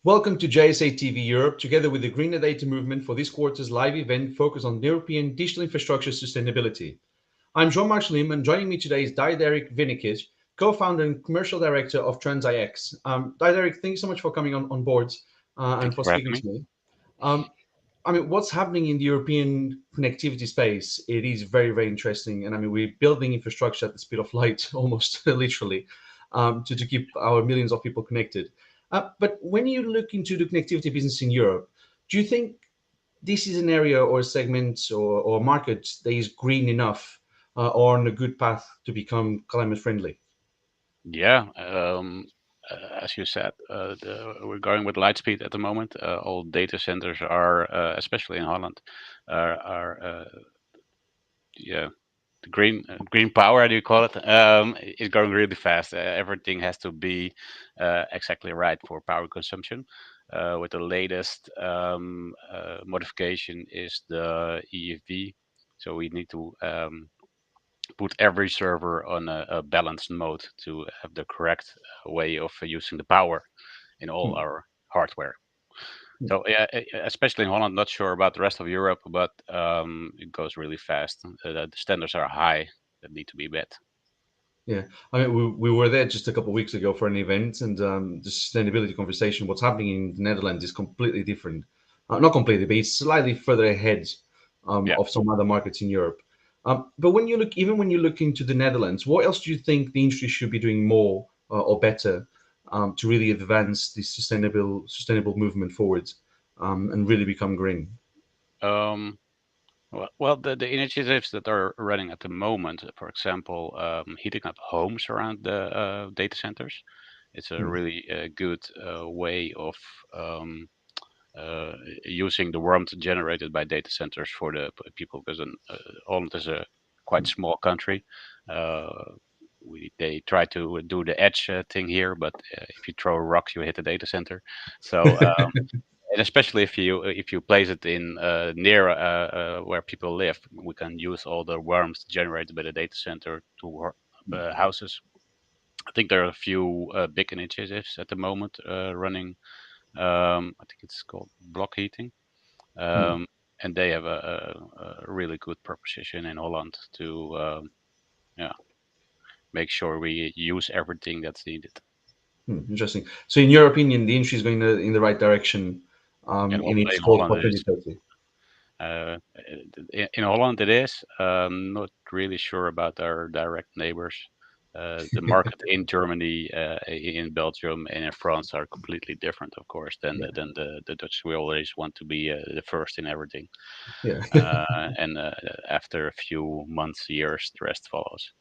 Welcome to JSA TV Europe, together with the Greener Data Movement for this quarter's live event focused on European digital infrastructure sustainability. I'm Jean-Marc Lim, and joining me today is Diederik Wennekes, co-founder and commercial director of TransIX. Diederik, thank you so much for coming on board and Thank you for for having speaking me. to me. Um, what's happening in the European connectivity space? It is very, very interesting, and we're building infrastructure at the speed of light, almost literally, to keep our millions of people connected. But when you look into the connectivity business in Europe, do you think this is an area or a segment or market that is green enough or on a good path to become climate friendly? Yeah, as you said, we're going with light speed at the moment. All data centers are, especially in Holland, are yeah, the green power, how do you call it, is going really fast. Everything has to be exactly right for power consumption. With the latest modification is the EFV, so we need to put every server on a balanced mode to have the correct way of using the power in all Hmm. our hardware. So yeah, especially in Holland, not sure about the rest of Europe, but it goes really fast. The standards are high that need to be met. Yeah, we were there just a couple of weeks ago for an event, and the sustainability conversation. What's happening in the Netherlands is completely different. Not completely, but it's slightly further ahead Yeah. of some other markets in Europe. But when you look, even when you look into the Netherlands, what else do you think the industry should be doing more or better to really advance this sustainable movement forward and really become green? Um, well, the initiatives that are running at the moment, for example, heating up homes around the data centers, it's a Hmm. really good way of um, uh, using the warmth generated by data centers for the people, because Holland is a quite small country. Uh, they try to do the edge thing here, but if you throw a rock, you hit the data center. So and especially if you place it in near where people live, we can use all the warmth generated by the data center to houses. I think there are a few big initiatives at the moment running. I think it's called block heating, Hmm. um, and they have a really good proposition in Holland to yeah, make sure we use everything that's needed. Interesting. So, in your opinion, the industry is going in the right direction in its In goals Holland for it is. 2030. In Holland it is. Not really sure about our direct neighbors. The market in Germany, in Belgium, and in France are completely different, of course, than Yeah, the Dutch. We always want to be the first in everything, yeah. and after a few months, years, the rest follows.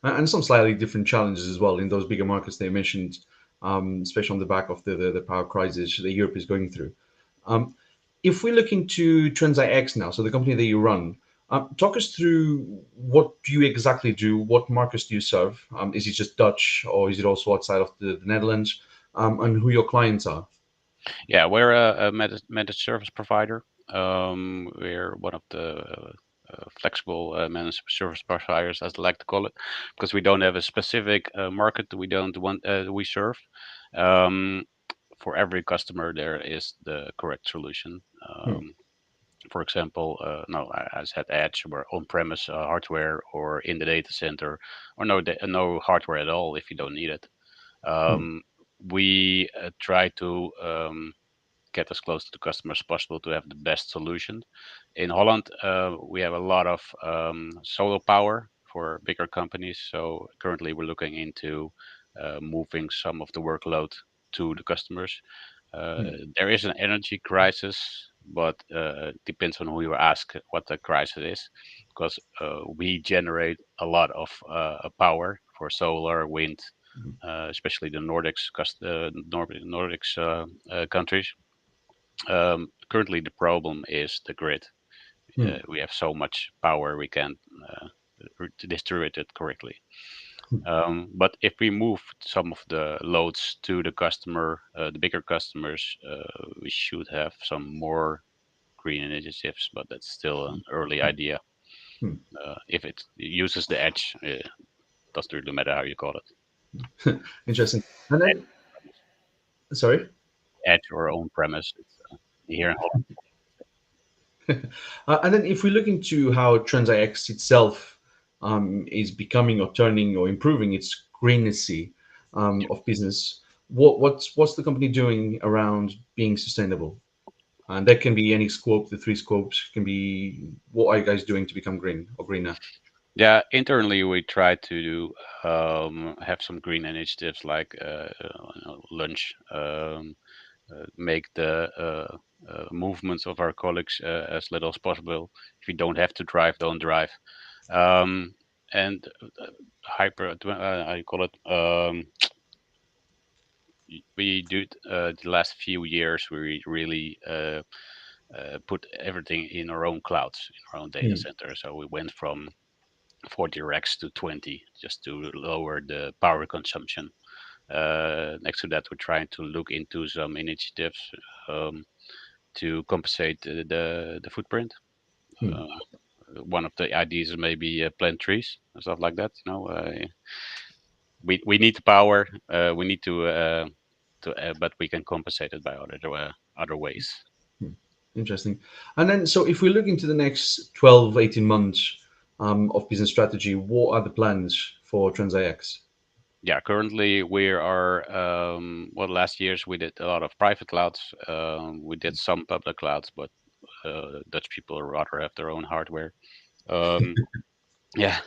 And some slightly different challenges as well in those bigger markets they mentioned, especially on the back of the power crisis that Europe is going through. Um, if we look into TransIX now, so the company that you run, talk us through what do you exactly do? What markets do you serve? Is it just Dutch or is it also outside of the Netherlands? And who your clients are? Yeah, we're a managed service provider. We're one of the flexible managed service providers, as I like to call it, because we don't have a specific market we don't want we serve. Um, for every customer, there is the correct solution. Hmm, For example, no, I said edge, or on-premise hardware, or in the data center, or no hardware at all if you don't need it. hmm, Um, we try to get as close to the customer as possible to have the best solution. In Holland, we have a lot of solar power for bigger companies. So currently, we're looking into moving some of the workload to the customers. hmm, There is an energy crisis, but depends on who you ask what the crisis is, because we generate a lot of power for solar, wind, especially the Nordics countries. Currently, the problem is the grid. hmm, We have so much power we can't distribute it correctly. But if we move some of the loads to the customer, the bigger customers, we should have some more green initiatives. But that's still an early idea. hmm. If it uses the edge, doesn't really matter how you call it. Interesting. And then, sorry. at your own premise. It's here in Holland. And then if we look into how TransIX itself is becoming or turning or improving its greennesy of business, what's the company doing around being sustainable? And that can be any scope. The three scopes can be what are you guys doing to become green or greener? Yeah, internally we try to have some green initiatives like lunch, make the movements of our colleagues as little as possible. If you don't have to drive, don't drive. Um, and I call it. We do the last few years. We really put everything in our own clouds, in our own data Hmm. center. So we went from 40 racks to 20 just to lower the power consumption. Next to that, we're trying to look into some initiatives um, to compensate the footprint. Hmm. Uh, One of the ideas is maybe plant trees and stuff like that. We need the power. We need but we can compensate it by other ways. Hmm. Interesting. And then, so if we look into the next 12, 18 months of business strategy, what are the plans for TransIX? Yeah, currently we are, well, last years we did a lot of private clouds. We did some public clouds, but Dutch people rather have their own hardware. Um, yeah,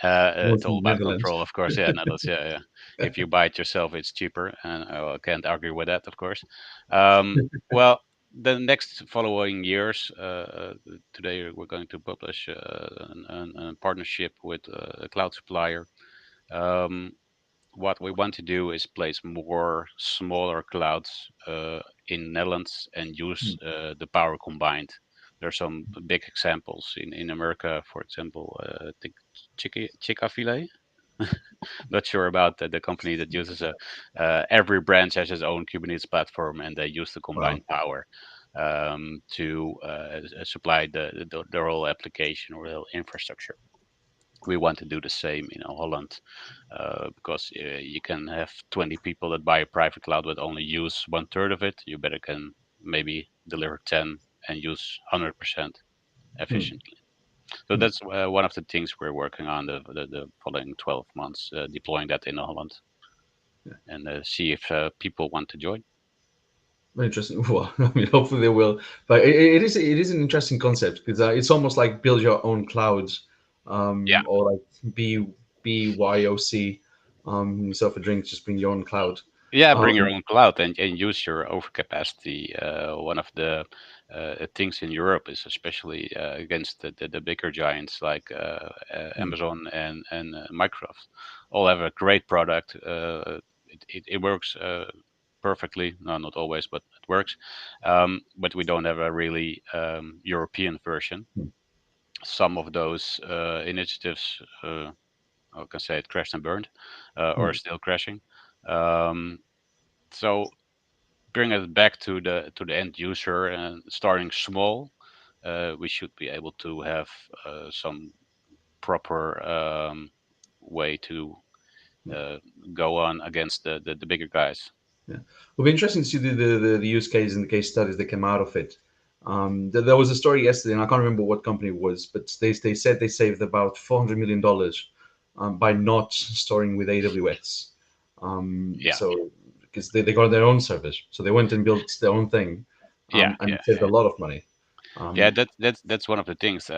it's What's all in the about Netherlands? control, of course. Yeah, no, that's, yeah, yeah. If you buy it yourself, it's cheaper, and I can't argue with that, of course. Well, the next following years, today we're going to publish a partnership with a cloud supplier. Um, what we want to do is place more smaller clouds in Netherlands and use Hmm. the power combined. There are some big examples in America, for example, I think Chick-fil-A. Not sure about the company that uses every branch has its own Kubernetes platform, and they use the Wow. combined power to supply their whole application or their infrastructure. We want to do the same in Holland because you can have 20 people that buy a private cloud but only use one third of it. You better can maybe deliver 10 and use 100% Hmm. efficiently. So Hmm. that's one of the things we're working on the following 12 months, deploying that in Holland Yeah. and see if people want to join. Very interesting. Well, I mean, hopefully they will. But it is an interesting concept because it's almost like build your own clouds, Yeah. or like BYOC, yourself a drink, just bring your own cloud. Yeah, bring your Um, own cloud and use your overcapacity. One of the things in Europe is especially against the bigger giants like hmm. Amazon and Microsoft. All have a great product. It works perfectly. No, not always, but it works. But we don't have a really European version. Hmm. Some of those initiatives, I can say it crashed and burned, or are Hmm. still crashing. Um, so bring it back to the end user and starting small, we should be able to have some proper way to Yeah. uh, go on against the bigger guys. Yeah. It'll be interesting to see the use case and the case studies that came out of it. There was a story yesterday, and I can't remember what company it was, but they said they saved about $400 million by not storing with AWS. Yeah, So because they got their own servers, so they went and built their own thing, yeah, and yeah. it saved a lot of money. Yeah, Um, that's one of the things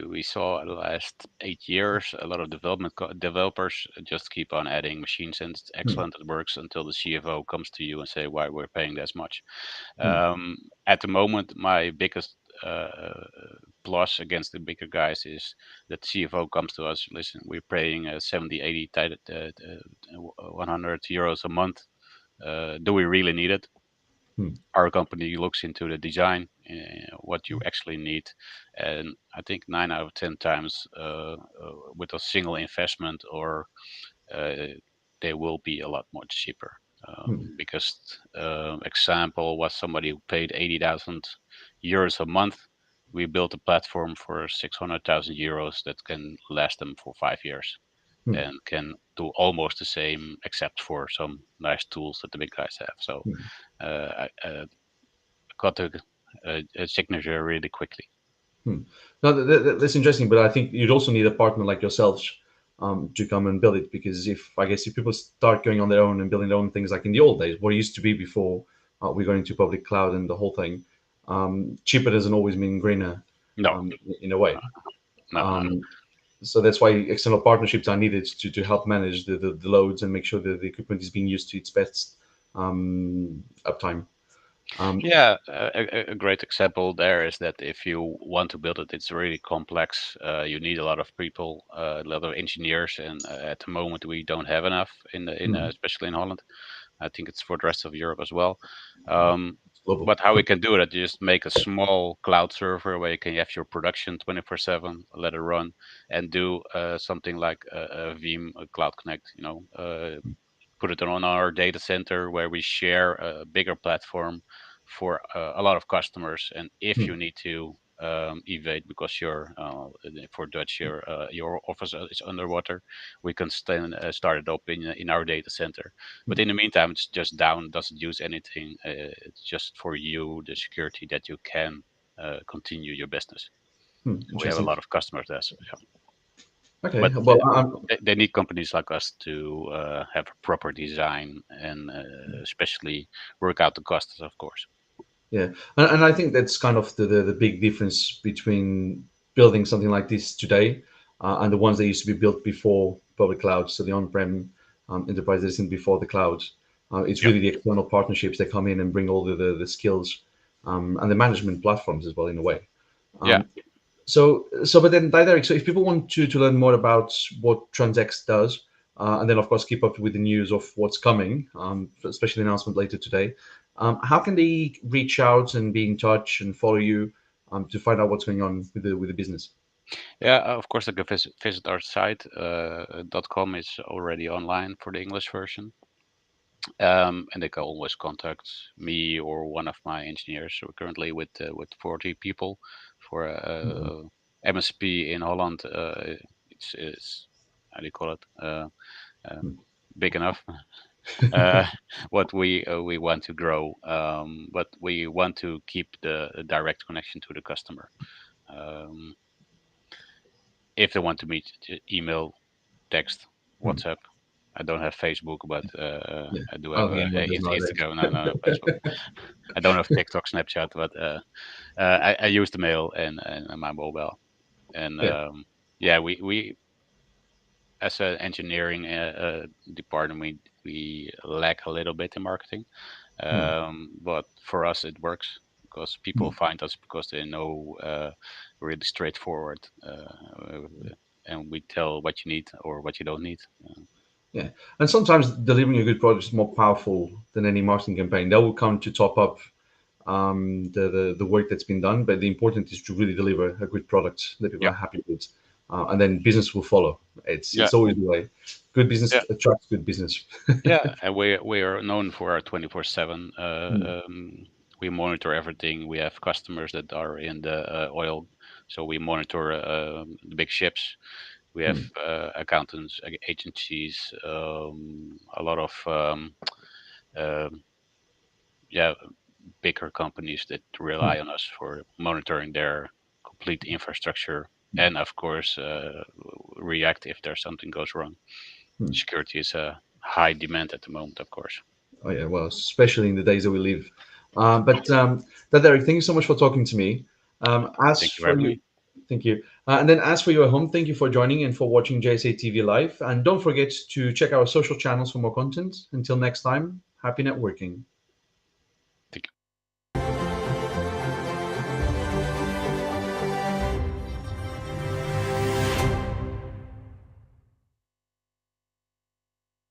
we saw in the last 8 years. A lot of developers just keep on adding machines, and it's hmm, excellent. It works until the CFO comes to you and say why we're paying this much. hmm, At the moment, my biggest plus against the bigger guys is that CFO comes to us. Listen, we're paying 70, 80, 100 euros a month. Do we really need it? hmm, Our company looks into the design, what you actually need, and I think 9 out of 10 times with a single investment or uh, they will be a lot more cheaper. hmm, Because example was somebody who paid 80,000 euros a month. We built a platform for 600,000 euros that can last them for 5 years. Hmm. and can do almost the same, except for some nice tools that the big guys have. So Hmm. I got a signature really quickly. Hmm. No, that's interesting, but I think you'd also need a partner like yourselves to come and build it. Because if I guess if people start going on their own and building their own things, like in the old days, what it used to be before we got into public cloud and the whole thing, cheaper doesn't always mean greener, No, in a way. no. Um, so that's why external partnerships are needed to help manage the loads and make sure that the equipment is being used to its best uptime. Um, Yeah, a great example there is that if you want to build it, it's really complex. You need a lot of people, a lot of engineers, and at the moment we don't have enough hmm, especially in Holland. I think it's for the rest of Europe as well. Um, it's global. but how we can do it, you just make a small cloud server where you can have your production 24/7, let it run, and do something like a Veeam, a Cloud Connect. Put it on our data center where we share a bigger platform for a lot of customers. And if Hmm, you need to evade because for Dutch your office is underwater, we can start it up in our data center. But hmm, in the meantime, it's just down, doesn't use anything. It's just for you the security that you can continue your business. We have a interesting. lot of customers there. So, yeah. Okay, But well, I'm, they need companies like us to have a proper design and especially work out the costs, of course. yeah, and I think that's kind of the big difference between building something like this today and the ones that used to be built before public cloud, so the on-prem enterprise that isn't before the cloud. It's Yeah, really the external partnerships that come in and bring all the skills and the management platforms as well, in a way. yeah, But then, Diederik, so if people want to learn more about what Transex does, and then, of course, keep up with the news of what's coming, especially the announcement later today, how can they reach out and be in touch and follow you to find out what's going on with the business? yeah. Of course, they can visit our site. .com is already online for the English version, and they can always contact me or one of my engineers. So we're currently with 40 people for Mhm. MSP in Holland. It's how do you call it? Uh, Big enough. uh, what we want to grow, but we want to keep the direct connection to the customer. Um, if they want to meet, email, text, Hmm. WhatsApp. I don't have Facebook, but Yeah, I do I have don't think anyone does nowadays. Instagram. No, no, no, Facebook. I don't have TikTok, Snapchat, but I use the mail and my mobile. And Yeah. yeah, we as an engineering department, we lack a little bit in marketing. Hmm. But for us, it works because people Hmm. find us because they know really straightforward, and we tell what you need or what you don't need. Yeah, and sometimes delivering a good product is more powerful than any marketing campaign. That will come to top up the work that's been done. But the important is to really deliver a good product that people Yeah, are happy with, and then business will follow. yeah, It's always the way. Good yeah, business attracts good business. yeah. And we are known for our 24/7. Hmm. We monitor everything. We have customers that are in the oil, so we monitor the big ships. We have Hmm. accountants, agencies, a lot of um, yeah, bigger companies that Hmm. rely on us for monitoring their complete infrastructure, and of course react if there's something goes wrong. Hmm. Security is a high demand at the moment, of course. Oh yeah, well, especially in the days that we live. But Derek, thank you so much for talking to me. As Thank you for for having you, me. thank you. And then as for you at home, thank you for joining and for watching JSA TV Live. And don't forget to check our social channels for more content. Until next time, happy networking.